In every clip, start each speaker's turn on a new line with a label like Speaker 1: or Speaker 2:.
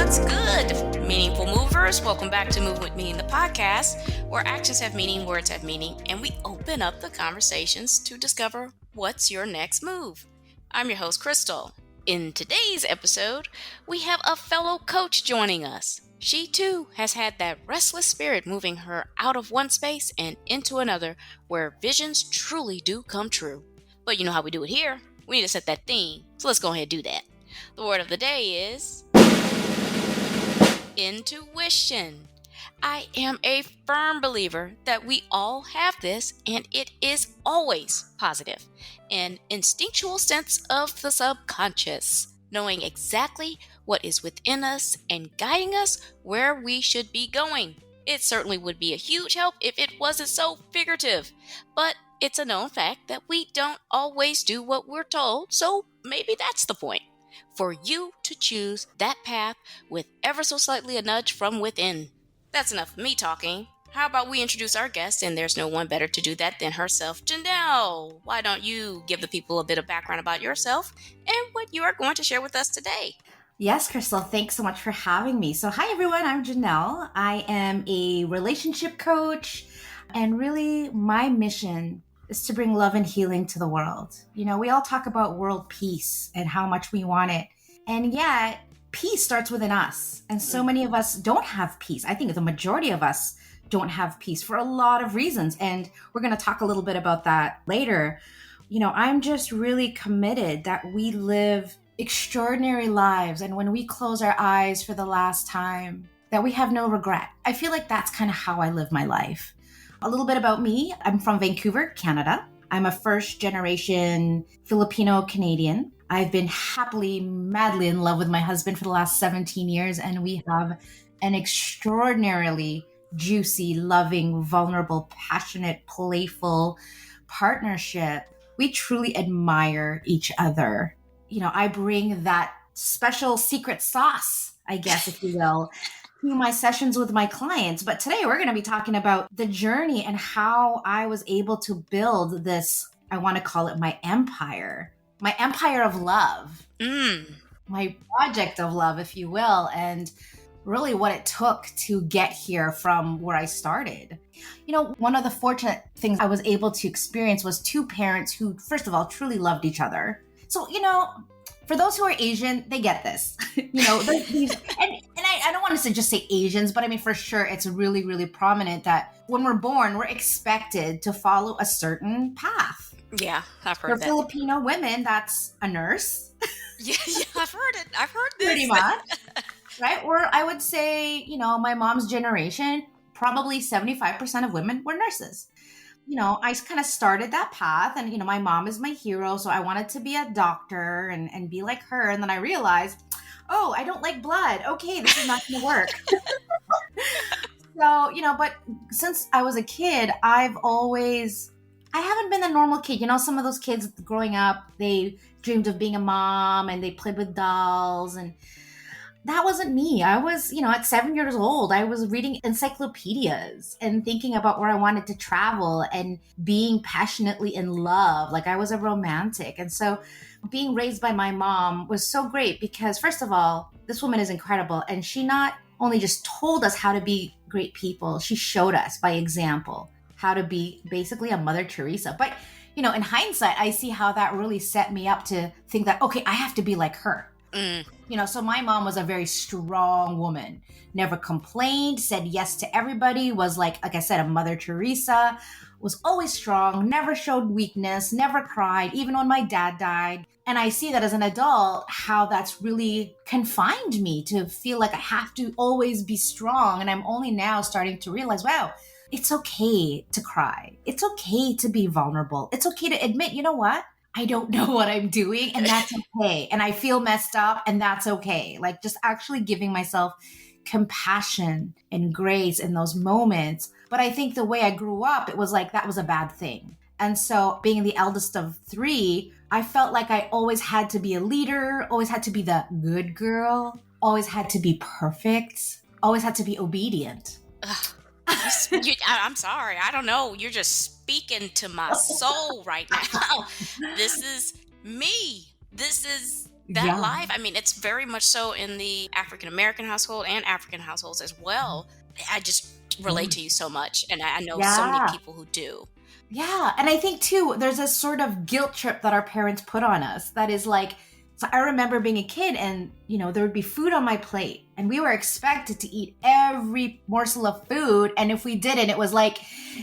Speaker 1: What's good, meaningful movers? Welcome back to Move With Me, the podcast, where actions have meaning, words have meaning, and we open up the conversations to discover what's your next move. I'm your host, Krystal. In today's episode, we have a fellow coach joining us. She too has had that restless spirit moving her out of one space and into another, where visions truly do come true. But you know how we do it here. We need to set that theme, so let's go ahead and do that. The word of the day is intuition. I am a firm believer that we all have this, and it is always positive. An instinctual sense of the subconscious, knowing exactly what is within us and guiding us where we should be going. It certainly would be a huge help if it wasn't so figurative, but it's a known fact that we don't always do what we're told, so maybe that's the point. For you to choose that path with ever so slightly a nudge from within. That's enough of me talking. How about we introduce our guest, and there's no one better to do that than herself, Jeanell. Why don't you give the people a bit of background about yourself and what you are going to share with us today?
Speaker 2: Yes, Krystal, thanks so much for having me. So hi, everyone. I'm Jeanell. I am a relationship coach, and really my mission is to bring love and healing to the world. You know, we all talk about world peace and how much we want it. And yet, peace starts within us. And so many of us don't have peace. I think the majority of us don't have peace for a lot of reasons. And we're going to talk a little bit about that later. You know, I'm just really committed that we live extraordinary lives. And when we close our eyes for the last time, that we have no regret. I feel like that's kind of how I live my life. A little bit about me. I'm from Vancouver, Canada. I'm a first generation Filipino Canadian. I've been happily, madly in love with my husband for the last 17 years, and we have an extraordinarily juicy, loving, vulnerable, passionate, playful partnership. We truly admire each other. You know, I bring that special secret sauce, I guess, if you will, to my sessions with my clients. But today we're going to be talking about the journey and how I was able to build this, I want to call it my empire of love, my project of love, if you will, and really what it took to get here from where I started. You know, one of the fortunate things I was able to experience was two parents who, first of all, truly loved each other. So, you know, for those who are Asian, they get this. You know, I don't want to just say Asians, but I mean, for sure, it's really, really prominent that when we're born, we're expected to follow a certain path.
Speaker 1: Yeah, I've heard that.
Speaker 2: For Filipino women, that's a nurse.
Speaker 1: Yeah, I've heard it. I've heard this.
Speaker 2: Pretty much, right? Or I would say, you know, my mom's generation, probably 75% of women were nurses. You know, I kind of started that path, and, you know, my mom is my hero. So I wanted to be a doctor and be like her. And then I realized, oh, I don't like blood. Okay, this is not going to work. So, you know, but since I was a kid, I haven't been a normal kid. You know, some of those kids growing up, they dreamed of being a mom and they played with dolls, and that wasn't me. I was, you know, at 7 years old, I was reading encyclopedias and thinking about where I wanted to travel and being passionately in love. Like I was a romantic. And so being raised by my mom was so great because, first of all, this woman is incredible. And she not only just told us how to be great people, she showed us by example how to be basically a Mother Teresa. But, you know, in hindsight, I see how that really set me up to think that, okay, I have to be like her. You know, so my mom was a very strong woman, never complained, said yes to everybody, was like I said, a Mother Teresa, was always strong, never showed weakness, never cried, even when my dad died. And I see that as an adult, how that's really confined me to feel like I have to always be strong. And I'm only now starting to realize, wow, it's okay to cry. It's okay to be vulnerable. It's okay to admit, you know what? I don't know what I'm doing, and that's okay. And I feel messed up, and that's okay. Like just actually giving myself compassion and grace in those moments. But I think the way I grew up, it was like that was a bad thing. And so being the eldest of three, I felt like I always had to be a leader, always had to be the good girl, always had to be perfect, always had to be obedient.
Speaker 1: I'm sorry. I don't know. You're just speaking to my soul right now. This is me. This is that
Speaker 2: Yeah.
Speaker 1: life, I mean, it's very much so in the African American household and African households as well. I just relate to you so much. And I know so many
Speaker 2: Yeah.
Speaker 1: people who do.
Speaker 2: Yeah. And I think too, there's this sort of guilt trip that our parents put on us that is like, so I remember being a kid and, there would be food on my plate and we were expected to eat every morsel of food. And if we didn't, it was like,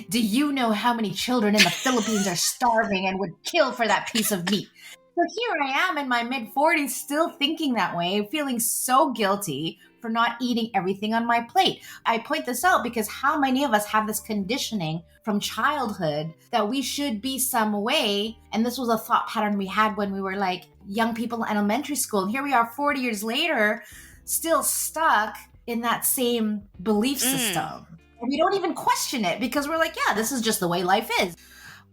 Speaker 2: do you know how many children in the Philippines are starving and would kill for that piece of meat? So here I am in my mid 40s, still thinking that way, feeling so guilty for not eating everything on my plate. I point this out because how many of us have this conditioning from childhood that we should be some way? And this was a thought pattern we had when we were like young people in elementary school. And here we are 40 years later, still stuck in that same belief system. And we don't even question it because we're like, yeah, this is just the way life is.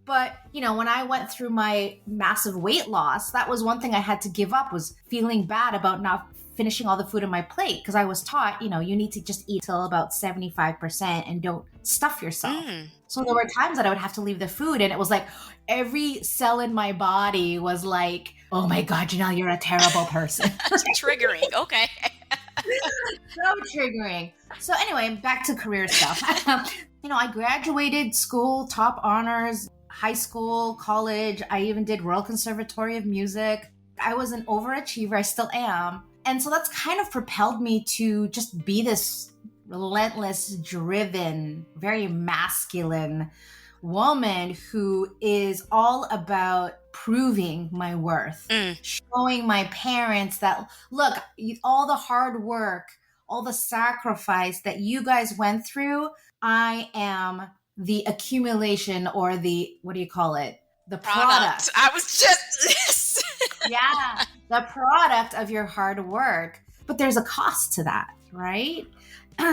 Speaker 2: But, when I went through my massive weight loss, that was one thing I had to give up, was feeling bad about not finishing all the food on my plate. Because I was taught, you need to just eat till about 75% and don't stuff yourself. So there were times that I would have to leave the food and it was like every cell in my body was like, oh my God, Jeanell, you're a terrible person.
Speaker 1: Triggering. Okay.
Speaker 2: So triggering. So anyway, back to career stuff. I graduated school, top honors, high school, college. I even did Royal Conservatory of Music. I was an overachiever. I still am. And so that's kind of propelled me to just be this relentless, driven, very masculine woman who is all about proving my worth, showing my parents that, look, all the hard work, all the sacrifice that you guys went through, I am the accumulation or the, what do you call it? The product.
Speaker 1: I was just,
Speaker 2: Yeah, the product of your hard work. But there's a cost to that, right?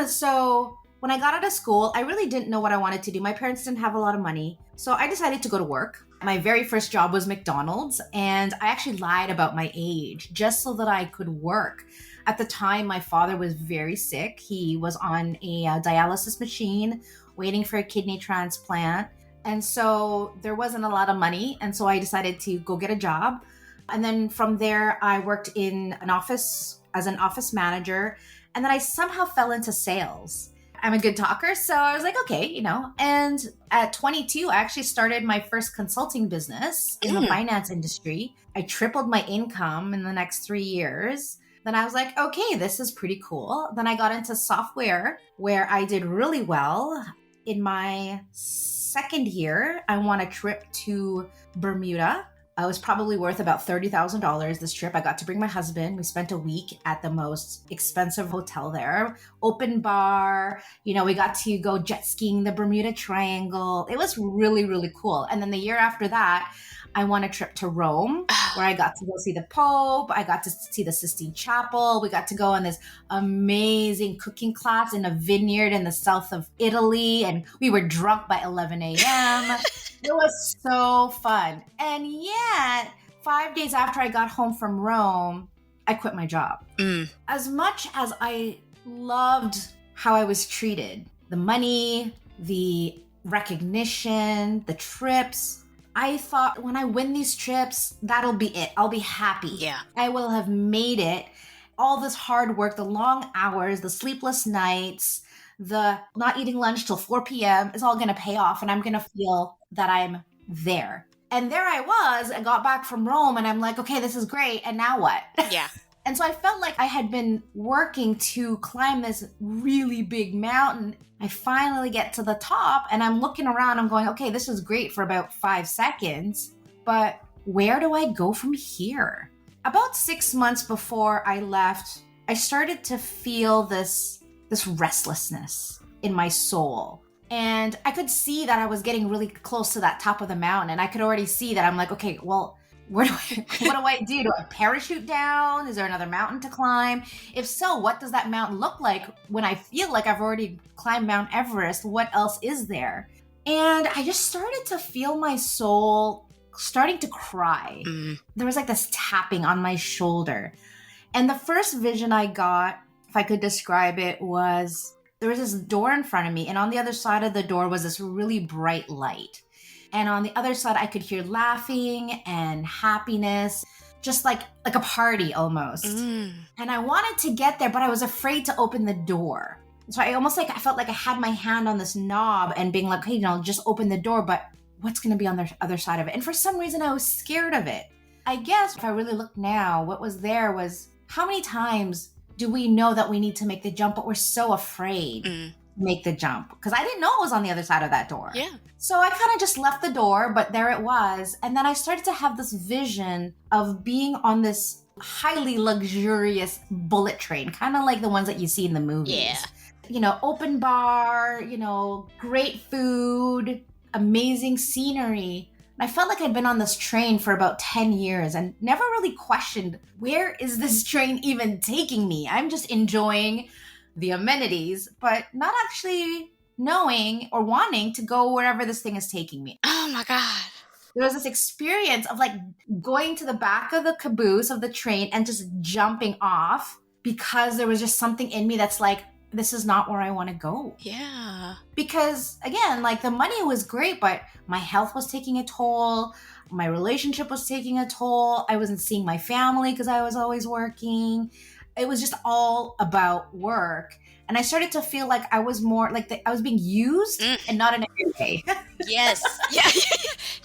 Speaker 2: So when I got out of school, I really didn't know what I wanted to do. My parents didn't have a lot of money. So I decided to go to work. My very first job was McDonald's, and I actually lied about my age just so that I could work. At the time, my father was very sick. He was on a dialysis machine, waiting for a kidney transplant. And so there wasn't a lot of money. And so I decided to go get a job. And then from there, I worked in an office as an office manager. And then I somehow fell into sales. I'm a good talker. So I was like, okay, and at 22, I actually started my first consulting business in the finance industry. I tripled my income in the next 3 years. Then I was like, okay, this is pretty cool. Then I got into software where I did really well. In my second year, I won a trip to Bermuda. It was probably worth about $30,000 this trip. I got to bring my husband. We spent a week at the most expensive hotel there. Open bar. We got to go jet skiing the Bermuda Triangle. It was really, really cool. And then the year after that, I won a trip to Rome where I got to go see the Pope. I got to see the Sistine Chapel. We got to go on this amazing cooking class in a vineyard in the south of Italy. And we were drunk by 11 a.m. It was so fun. And yet, 5 days after I got home from Rome, I quit my job. As much as I loved how I was treated, the money, the recognition, the trips, I thought when I win these trips, that'll be it. I'll be happy.
Speaker 1: Yeah.
Speaker 2: I will have made it. All this hard work, the long hours, the sleepless nights, the not eating lunch till 4 p.m. is all going to pay off. And I'm going to feel that I'm there. And there I was. I got back from Rome and I'm like, okay, this is great. And now what?
Speaker 1: Yeah.
Speaker 2: And so I felt like I had been working to climb this really big mountain. I finally get to the top and I'm looking around. I'm going, okay, this is great for about 5 seconds, but where do I go from here? About 6 months before I left, I started to feel this restlessness in my soul. And I could see that I was getting really close to that top of the mountain. And I could already see that I'm like, okay, well, what do I do? Do I parachute down? Is there another mountain to climb? If so, what does that mountain look like when I feel like I've already climbed Mount Everest? What else is there? And I just started to feel my soul starting to cry. There was like this tapping on my shoulder. And the first vision I got, if I could describe it, was there was this door in front of me. And on the other side of the door was this really bright light. And on the other side, I could hear laughing and happiness, just like a party almost. And I wanted to get there, but I was afraid to open the door. So I felt like I had my hand on this knob and being like, hey, just open the door, but what's going to be on the other side of it? And for some reason, I was scared of it. I guess if I really look now, what was there was, how many times do we know that we need to make the jump, but we're so afraid to make the jump? Because I didn't know it was on the other side of that door.
Speaker 1: Yeah.
Speaker 2: So I kind of just left the door, but there it was. And then I started to have this vision of being on this highly luxurious bullet train, kind of like the ones that you see in the movies.
Speaker 1: Yeah.
Speaker 2: Open bar, great food, amazing scenery. I felt like I'd been on this train for about 10 years and never really questioned, where is this train even taking me? I'm just enjoying the amenities, but not actually knowing or wanting to go wherever this thing is taking me.
Speaker 1: Oh my God.
Speaker 2: There was this experience of like going to the back of the caboose of the train and just jumping off, because there was just something in me that's like, this is not where I want to go.
Speaker 1: Yeah.
Speaker 2: Because again, like the money was great, but my health was taking a toll. My relationship was taking a toll. I wasn't seeing my family because I was always working. It was just all about work. And I started to feel like I was more like I was being used and not in a good way.
Speaker 1: Yes. Yeah.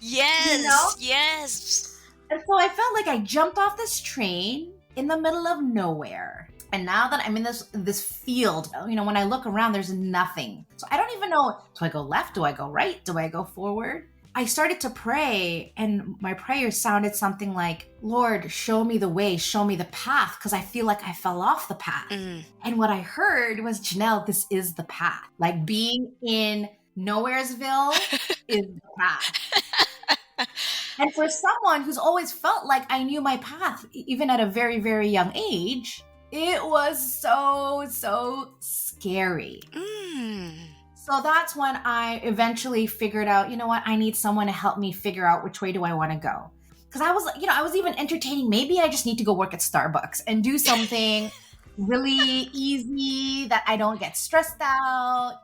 Speaker 1: Yes.
Speaker 2: You know?
Speaker 1: Yes.
Speaker 2: And so I felt like I jumped off this train in the middle of nowhere. And now that I'm in this field, when I look around, there's nothing. So I don't even know, do I go left? Do I go right? Do I go forward? I started to pray, and my prayer sounded something like, Lord, show me the way, show me the path, because I feel like I fell off the path. And what I heard was, Jeanell, this is the path. Like being in Nowheresville is the path. And for someone who's always felt like I knew my path, even at a very, very young age, it was so scary. So that's when I eventually figured out, I need someone to help me figure out which way do I want to go. Because I was even entertaining, maybe I just need to go work at Starbucks and do something really easy that I don't get stressed out.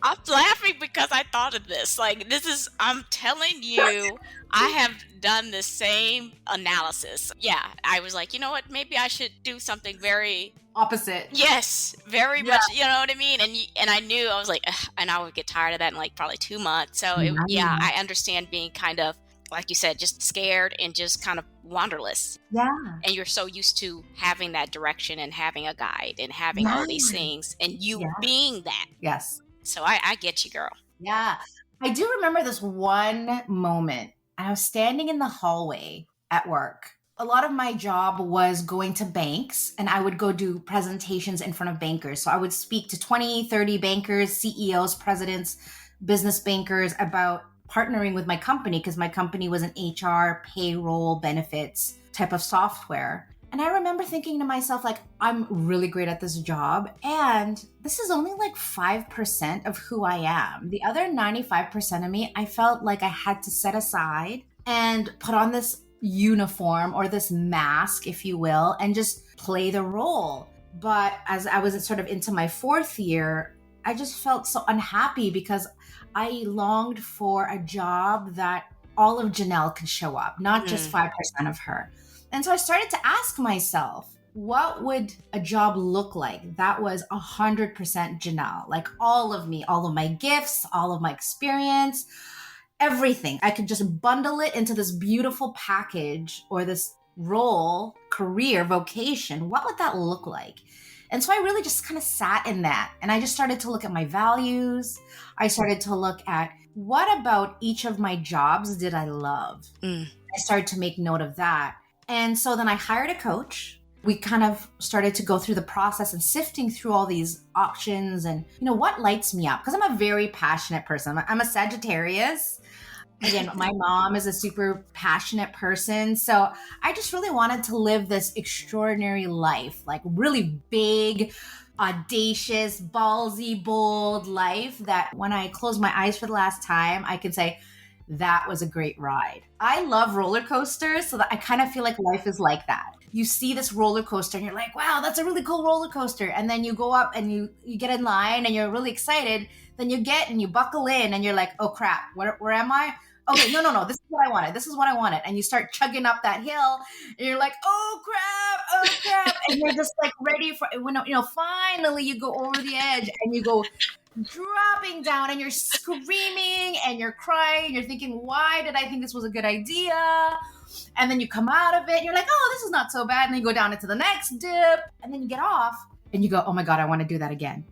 Speaker 1: I'm laughing because I thought of this. Like, I'm telling you, I have done the same analysis. Yeah, I was like, you know what? Maybe I should do something very
Speaker 2: opposite.
Speaker 1: Yes, very much. You know what I mean? And I knew, I was like, ugh, and I would get tired of that in like probably 2 months. So I understand being kind of, like you said, just scared and just kind of wanderless.
Speaker 2: Yeah.
Speaker 1: And you're so used to having that direction and having a guide and having all these things and you being that.
Speaker 2: Yes.
Speaker 1: So I get you, girl.
Speaker 2: Yeah. I do remember this one moment. I was standing in the hallway at work. A lot of my job was going to banks, and I would go do presentations in front of bankers. So I would speak to 20, 30 bankers, CEOs, presidents, business bankers about partnering with my company, because my company was an HR, payroll, benefits type of software. And I remember thinking to myself, like, I'm really great at this job, and this is only like 5% of who I am. The other 95% of me, I felt like I had to set aside and put on this uniform or this mask, if you will, and just play the role. But as I was sort of into my 4th year, I just felt so unhappy because I longed for a job that all of Jeanell could show up, not just 5% of her. And so I started to ask myself, what would a job look like that was 100% Jeanell? Like all of me, all of my gifts, all of my experience, everything. I could just bundle it into this beautiful package or this role, career, vocation. What would that look like? And so I really just kind of sat in that. And I just started to look at my values. I started to look at what about each of my jobs did I love? I started to make note of that. And so then I hired a coach. We kind of started to go through the process and sifting through all these options and, what lights me up? Because I'm a very passionate person. I'm a Sagittarius. Again, my mom is a super passionate person. So I just really wanted to live this extraordinary life, like really big, audacious, ballsy, bold life that when I close my eyes for the last time, I can say, that was a great ride. I love roller coasters, so that I kind of feel like life is like that. You see this roller coaster and you're like, wow, that's a really cool roller coaster. And then you go up and you get in line and you're really excited. Then you get and you buckle in and you're like, oh crap, where am I? Okay, no. This is what I wanted. This is what I wanted. And you start chugging up that hill and you're like, oh crap. And you're just like ready for, when, finally you go over the edge and you go dropping down and you're screaming and you're crying. You're thinking, why did I think this was a good idea? And then you come out of it and you're like, oh, this is not so bad. And then you go down into the next dip and then you get off and you go, oh my God, I want to do that again.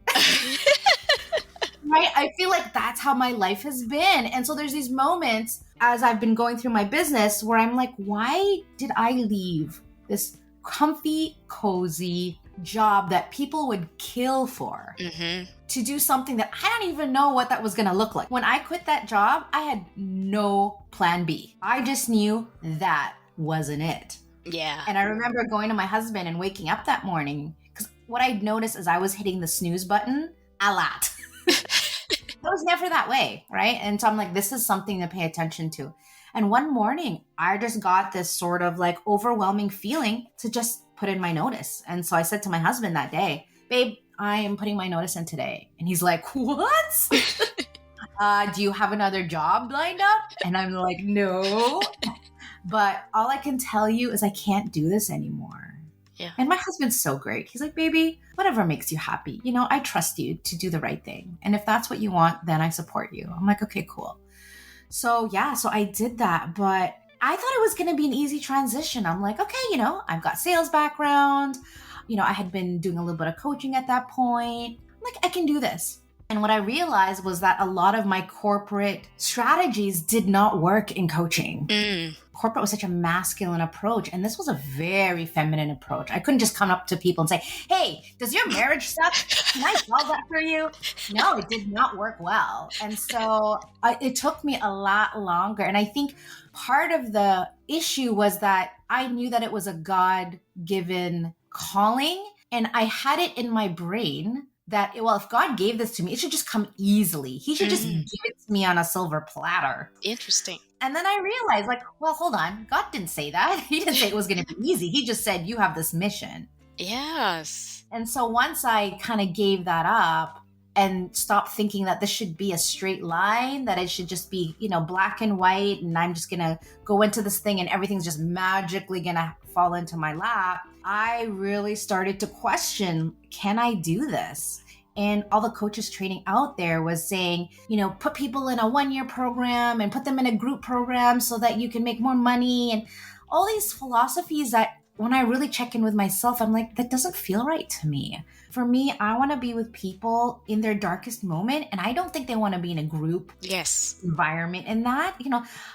Speaker 2: Right? I feel like that's how my life has been. And so there's these moments as I've been going through my business where I'm like, why did I leave this comfy, cozy job that people would kill for to do something that I don't even know what that was going to look like? When I quit that job, I had no plan B. I just knew that wasn't it.
Speaker 1: Yeah.
Speaker 2: And I remember going to my husband and waking up that morning because what I'd noticed is I was hitting the snooze button a lot. It was never that way, right? And so I'm like, this is something to pay attention to. And one morning, I just got this sort of like overwhelming feeling to just put in my notice. And so I said to my husband that day, babe, I am putting my notice in today. And he's like, what? Do you have another job lined up? And I'm like, no. But all I can tell you is I can't do this anymore.
Speaker 1: Yeah.
Speaker 2: And my husband's so great. He's like, baby, whatever makes you happy. I trust you to do the right thing. And if that's what you want, then I support you. I'm like, okay, cool. So I did that, but I thought it was going to be an easy transition. I'm like, okay, I've got sales background. I had been doing a little bit of coaching at that point. I'm like, I can do this. And what I realized was that a lot of my corporate strategies did not work in coaching. Corporate was such a masculine approach, and this was a very feminine approach. I couldn't just come up to people and say, hey, does your marriage suck? Can I solve that for you? No, it did not work well. And so it took me a lot longer. And I think part of the issue was that I knew that it was a God-given calling, and I had it in my brain that, if God gave this to me, it should just come easily. He should just give it to me on a silver platter.
Speaker 1: Interesting.
Speaker 2: And then I realized, like, well, hold on. God didn't say that. He didn't say it was going to be easy. He just said, you have this mission.
Speaker 1: Yes.
Speaker 2: And so once I kind of gave that up and stopped thinking that this should be a straight line, that it should just be, black and white, and I'm just going to go into this thing and everything's just magically going to fall into my lap, I really started to question, can I do this? And all the coaches training out there was saying, put people in a 1-year program and put them in a group program so that you can make more money. And all these philosophies that when I really check in with myself, I'm like, that doesn't feel right to me. For me, I want to be with people in their darkest moment. And I don't think they want to be in a group environment. And that,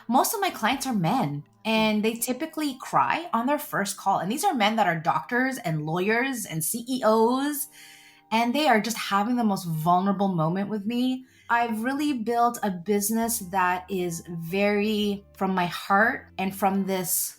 Speaker 2: most of my clients are men. And they typically cry on their first call. And these are men that are doctors and lawyers and CEOs. And they are just having the most vulnerable moment with me. I've really built a business that is very from my heart and from this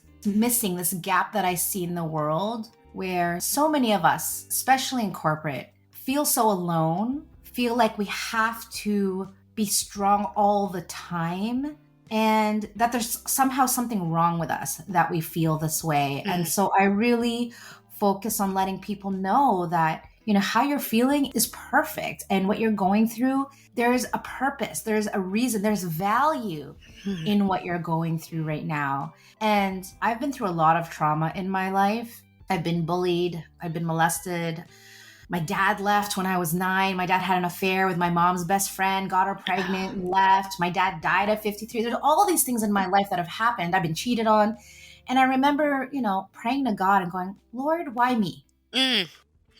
Speaker 2: gap that I see in the world where so many of us, especially in corporate, feel so alone, feel like we have to be strong all the time, and that there's somehow something wrong with us that we feel this way. And so I really focus on letting people know that how you're feeling is perfect. And what you're going through, there's a purpose, there's a reason, there's value in what you're going through right now. And I've been through a lot of trauma in my life. I've been bullied. I've been molested. My dad left when I was 9. My dad had an affair with my mom's best friend, got her pregnant and left. My dad died at 53. There's all these things in my life that have happened. I've been cheated on. And I remember, praying to God and going, Lord, why me? I'm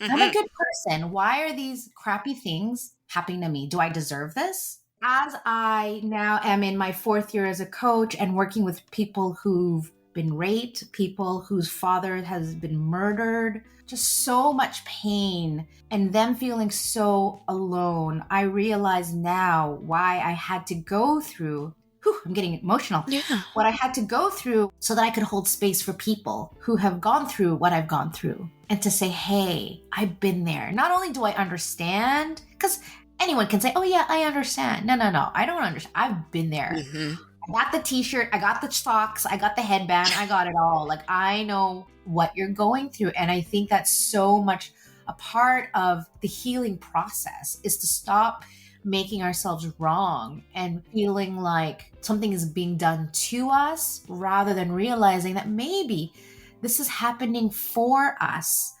Speaker 2: a good person. Why are these crappy things happening to me? Do I deserve this? As I now am in my 4th year as a coach and working with people who've been raped, people whose father has been murdered, just so much pain and them feeling so alone, I realize now why I had to go through I'm getting emotional. Yeah. What I had to go through so that I could hold space for people who have gone through what I've gone through and to say, hey, I've been there. Not only do I understand, because anyone can say, oh yeah, I understand. No, I don't understand. I've been there. I got the t-shirt, I got the socks, I got the headband, I got it all. Like, I know what you're going through. And I think that's so much a part of the healing process is to stop making ourselves wrong and feeling like something is being done to us rather than realizing that maybe this is happening for us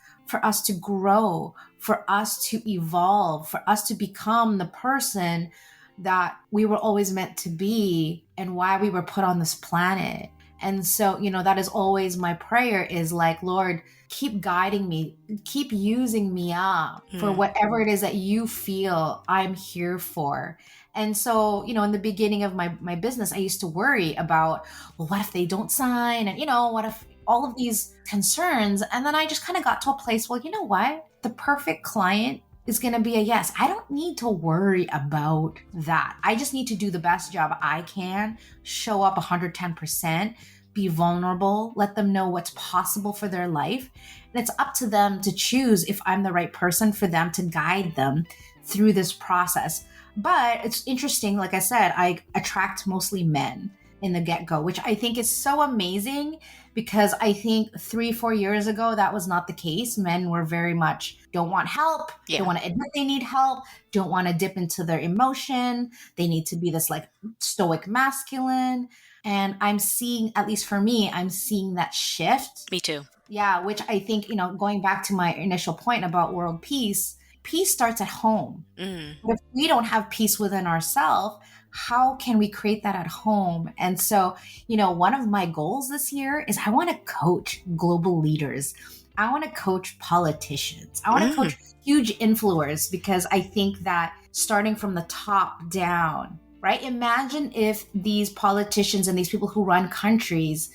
Speaker 2: to grow, for us to evolve, for us to become the person that we were always meant to be and why we were put on this planet. And so, that is always my prayer is like, Lord, keep guiding me, keep using me up for whatever it is that you feel I'm here for. And so, in the beginning of my business, I used to worry about, well, what if they don't sign? And, what if all of these concerns? And then I just kind of got to a place, well, you know what? The perfect client is going to be a yes. I don't need to worry about that. I just need to do the best job I can, show up 110%, be vulnerable, let them know what's possible for their life. And it's up to them to choose if I'm the right person for them to guide them through this process. But it's interesting, like I said, I attract mostly men in the get-go, which I think is so amazing because I think 3-4 years ago, that was not the case. Men were very much don't want help, don't want to admit they need help, don't want to dip into their emotion. They need to be this like stoic masculine. And I'm seeing, at least for me, I'm seeing that shift.
Speaker 1: Me too.
Speaker 2: Yeah, which I think, going back to my initial point about world peace starts at home. But if we don't have peace within ourselves, how can we create that at home? And so, one of my goals this year is I want to coach global leaders. I want to coach politicians. I want to coach huge influencers because I think that starting from the top down, right? Imagine if these politicians and these people who run countries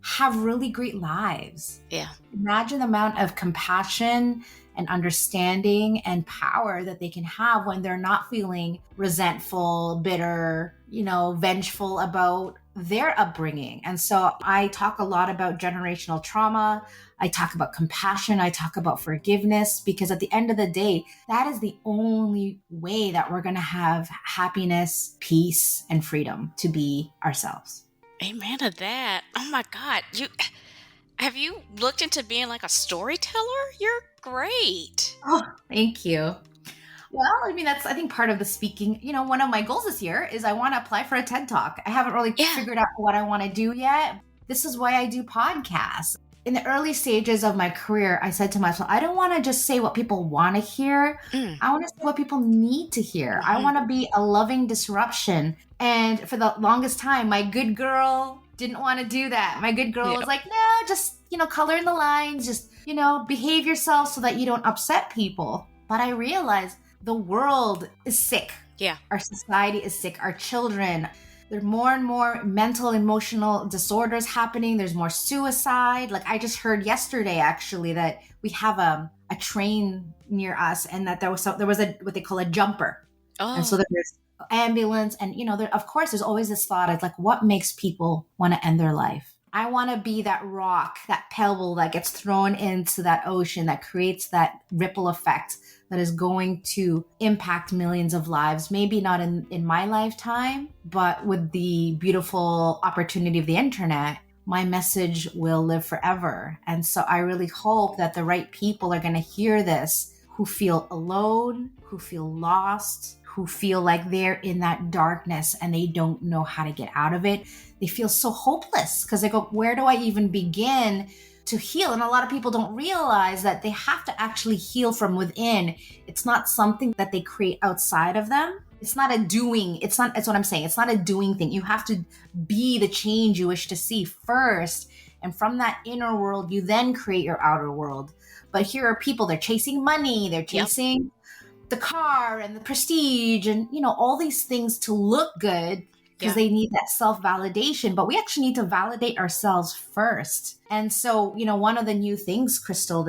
Speaker 2: have really great lives.
Speaker 1: Yeah.
Speaker 2: Imagine the amount of compassion and understanding and power that they can have when they're not feeling resentful, bitter, vengeful about their upbringing. And so I talk a lot about generational trauma. I talk about compassion. I talk about forgiveness, because at the end of the day, that is the only way that we're going to have happiness, peace, and freedom to be ourselves.
Speaker 1: Amen to that. Oh my God. Have you looked into being like a storyteller? You're great.
Speaker 2: Oh, thank you. Well, that's, I think, part of the speaking. One of my goals this year is I want to apply for a TED Talk. I haven't really figured out what I want to do yet. This is why I do podcasts. In the early stages of my career, I said to myself, I don't want to just say what people want to hear. I want to say what people need to hear. I want to be a loving disruption. And for the longest time, my good girl didn't want to do that. My good girl was like, no, just, color in the lines, just, behave yourself so that you don't upset people. But I realized the world is sick.
Speaker 1: Yeah.
Speaker 2: Our society is sick. Our children, there are more and more mental, emotional disorders happening. There's more suicide. Like I just heard yesterday, actually, that we have a train near us and that there was what they call a jumper.
Speaker 1: Oh.
Speaker 2: And so there's ambulance and, of course, there's always this thought of like, what makes people want to end their life? I want to be that rock, that pebble that gets thrown into that ocean that creates that ripple effect that is going to impact millions of lives. Maybe not in my lifetime, but with the beautiful opportunity of the internet, my message will live forever. And so I really hope that the right people are going to hear this, who feel alone, who feel lost, who feel like they're in that darkness and they don't know how to get out of it. They feel so hopeless because they go, where do I even begin to heal? And a lot of people don't realize that they have to actually heal from within. It's not something that they create outside of them. It's not a doing. That's what I'm saying. It's not a doing thing. You have to be the change you wish to see first. And from that inner world, you then create your outer world. But here are people, they're chasing money. They're chasing the car and the prestige and, all these things to look good because they need that self-validation. But we actually need to validate ourselves first. And so, one of the new things, Krystal,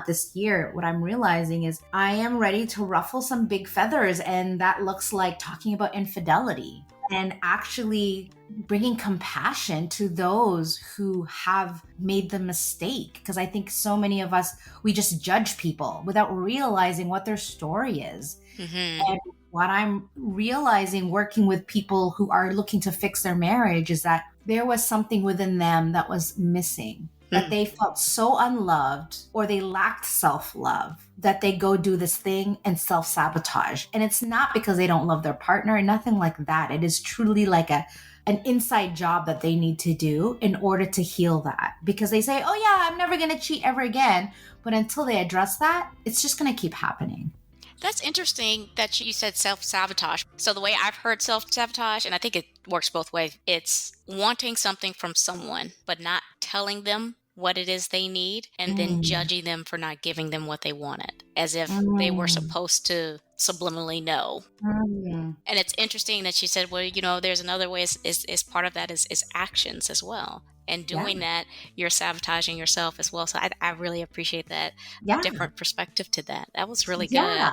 Speaker 2: this year, what I'm realizing is I am ready to ruffle some big feathers. And that looks like talking about infidelity and actually bringing compassion to those who have made the mistake. Because I think so many of us, we just judge people without realizing what their story is. And what I'm realizing working with people who are looking to fix their marriage is that there was something within them that was missing. that they felt so unloved or they lacked self-love that they go do this thing and self-sabotage. And it's not because they don't love their partner, nothing like that. It is truly like an inside job that they need to do in order to heal that. Because they say, oh yeah, I'm never going to cheat ever again. But until they address that, it's just going to keep happening.
Speaker 1: That's interesting that you said self-sabotage. So the way I've heard self-sabotage, and I think it works both ways, it's wanting something from someone, but not telling them what it is they need, and then judging them for not giving them what they wanted, as if they were supposed to subliminally know. And it's interesting that she said, well, there's another way is part of that is actions as well. And doing that, you're sabotaging yourself as well. So I really appreciate that different perspective to that. That was really good.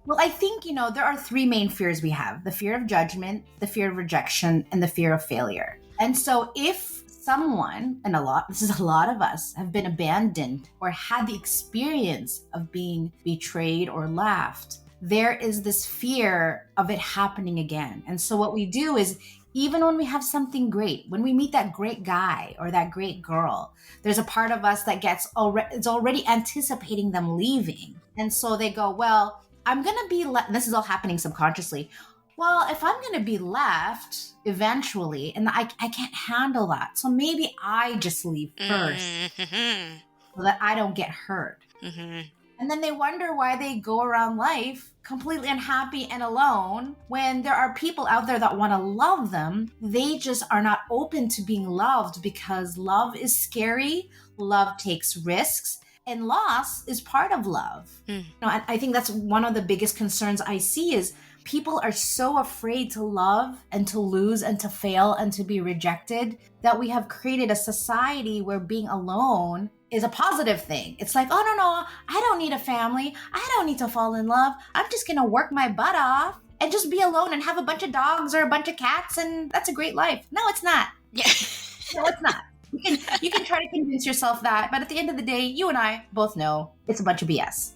Speaker 2: Well, I think, there are three main fears we have: the fear of judgment, the fear of rejection, and the fear of failure. And so if someone, and this is a lot of us, have been abandoned or had the experience of being betrayed or left, there is this fear of it happening again. And so what we do is, even when we have something great, when we meet that great guy or that great girl, there's a part of us that it's already anticipating them leaving. And so they go, well, I'm going to be this is all happening subconsciously. Well, if I'm going to be left eventually, and I can't handle that, so maybe I just leave first so that I don't get hurt. And then they wonder why they go around life completely unhappy and alone when there are people out there that want to love them. They just are not open to being loved because love is scary. Love takes risks. And loss is part of love. I think that's one of the biggest concerns I see is people are so afraid to love and to lose and to fail and to be rejected that we have created a society where being alone is a positive thing. It's like, oh, no, I don't need a family. I don't need to fall in love. I'm just going to work my butt off and just be alone and have a bunch of dogs or a bunch of cats. And that's a great life. No, it's not.
Speaker 1: Yeah.
Speaker 2: No, it's not. You can try to convince yourself that, but at the end of the day, you and I both know it's a bunch of BS.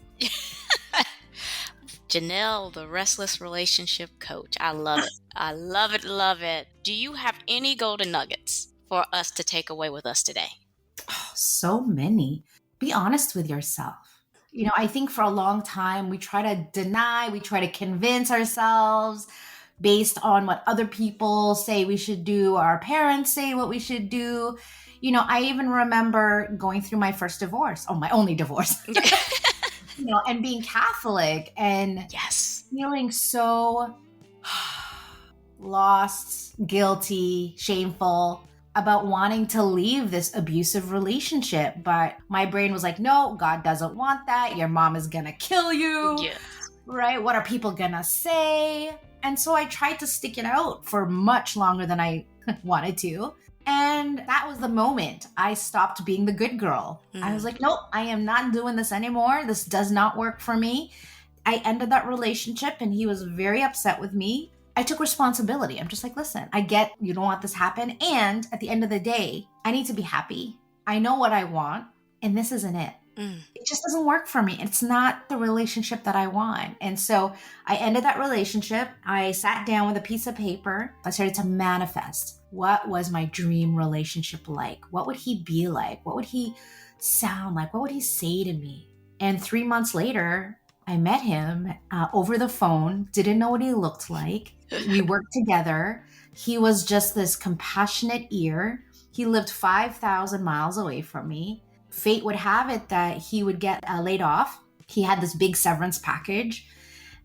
Speaker 1: Jeanell, the restless relationship coach. I love it. I love it. Love it. Do you have any golden nuggets for us to take away with us today?
Speaker 2: Oh, so many. Be honest with yourself. I think for a long time, we try to deny, we try to convince ourselves based on what other people say we should do, our parents say what we should do. I even remember going through my first divorce, my only divorce, and being Catholic and feeling so lost, guilty, shameful about wanting to leave this abusive relationship. But my brain was like, no, God doesn't want that. Your mom is going to kill you. Yes. Right? What are people going to say? And so I tried to stick it out for much longer than I wanted to. And that was the moment I stopped being the good girl. I was like, nope, I am not doing this anymore. This does not work for me. I ended that relationship and he was very upset with me. I took responsibility. I'm just like, listen, I get you don't want this to happen. And at the end of the day, I need to be happy. I know what I want and this isn't it. It just doesn't work for me. It's not the relationship that I want. And so I ended that relationship. I sat down with a piece of paper. I started to manifest. What was my dream relationship like? What would he be like? What would he sound like? What would he say to me? And 3 months later, I met him over the phone, didn't know what he looked like. We worked together. He was just this compassionate ear. He lived 5,000 miles away from me. Fate would have it that he would get laid off. He had this big severance package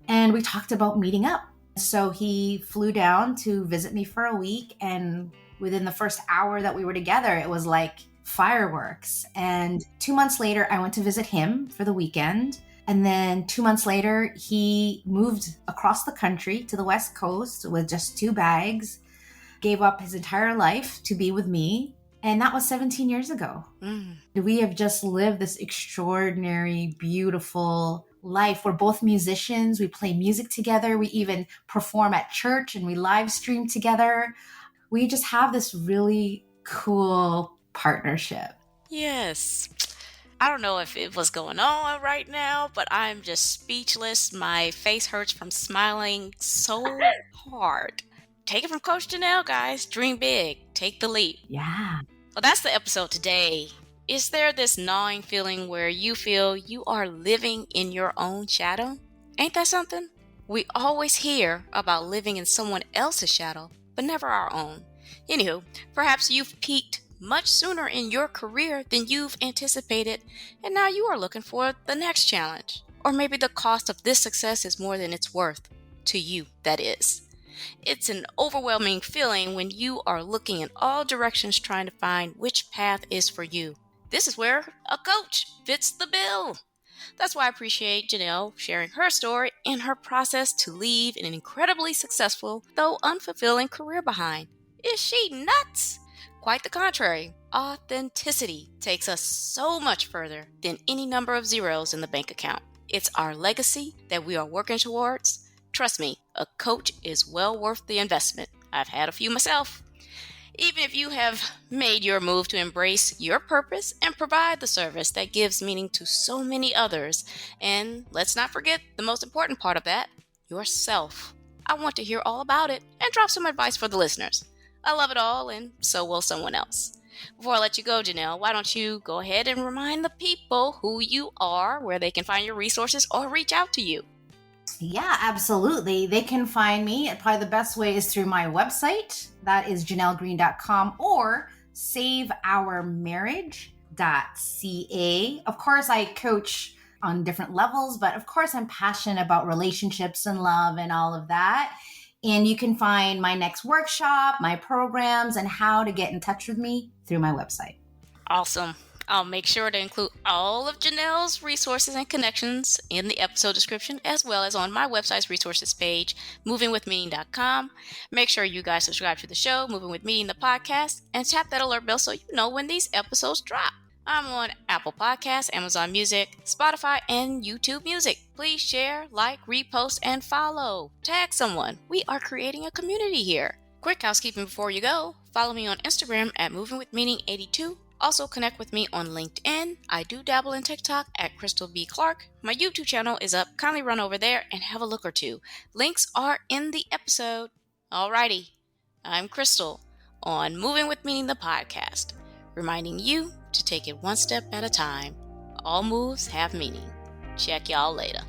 Speaker 2: and we talked about meeting up. So he flew down to visit me for a week. And within the first hour that we were together, it was like fireworks. And 2 months later, I went to visit him for the weekend. And then 2 months later, he moved across the country to the West Coast with just 2 bags, gave up his entire life to be with me. And that was 17 years ago. We have just lived this extraordinary, beautiful life. We're both musicians. We play music together. We even perform at church and we live stream together. We just have this really cool partnership.
Speaker 1: Yes. I don't know if it was going on right now, but I'm just speechless. My face hurts from smiling so hard. Take it from Coach Jeanell, guys. Dream big. Take the leap.
Speaker 2: Yeah.
Speaker 1: Well, that's the episode today. Is there this gnawing feeling where you feel you are living in your own shadow? Ain't that something? We always hear about living in someone else's shadow, but never our own. Anywho, perhaps you've peaked much sooner in your career than you've anticipated, and now you are looking for the next challenge. Or maybe the cost of this success is more than it's worth. To you, that is. It's an overwhelming feeling when you are looking in all directions trying to find which path is for you. This is where a coach fits the bill. That's why I appreciate Jeanell sharing her story and her process to leave an incredibly successful, though unfulfilling career behind. Is she nuts? Quite the contrary. Authenticity takes us so much further than any number of zeros in the bank account. It's our legacy that we are working towards. Trust me, a coach is well worth the investment. I've had a few myself. Even if you have made your move to embrace your purpose and provide the service that gives meaning to so many others, and let's not forget the most important part of that, yourself. I want to hear all about it and drop some advice for the listeners. I love it all, and so will someone else. Before I let you go, Jeanell, why don't you go ahead and remind the people who you are, where they can find your resources or reach out to you.
Speaker 2: Yeah, absolutely. They can find me. Probably the best way is through my website. That is JeanellGreene.com or saveourmarriage.ca. Of course, I coach on different levels, but of course, I'm passionate about relationships and love and all of that. And you can find my next workshop, my programs, and how to get in touch with me through my website.
Speaker 1: Awesome. I'll make sure to include all of Jeanell's resources and connections in the episode description, as well as on my website's resources page, movingwithmeaning.com. Make sure you guys subscribe to the show, Moving With Meaning, the podcast, and tap that alert bell so you know when these episodes drop. I'm on Apple Podcasts, Amazon Music, Spotify, and YouTube Music. Please share, like, repost, and follow. Tag someone. We are creating a community here. Quick housekeeping before you go. Follow me on Instagram at movingwithmeaning82. Also connect with me on LinkedIn. I do dabble in TikTok at Krystal B. Clark. My YouTube channel is up. Kindly run over there and have a look or two. Links are in the episode. Alrighty, I'm Krystal on Moving With Meaning, the podcast, reminding you to take it one step at a time. All moves have meaning. Check y'all later.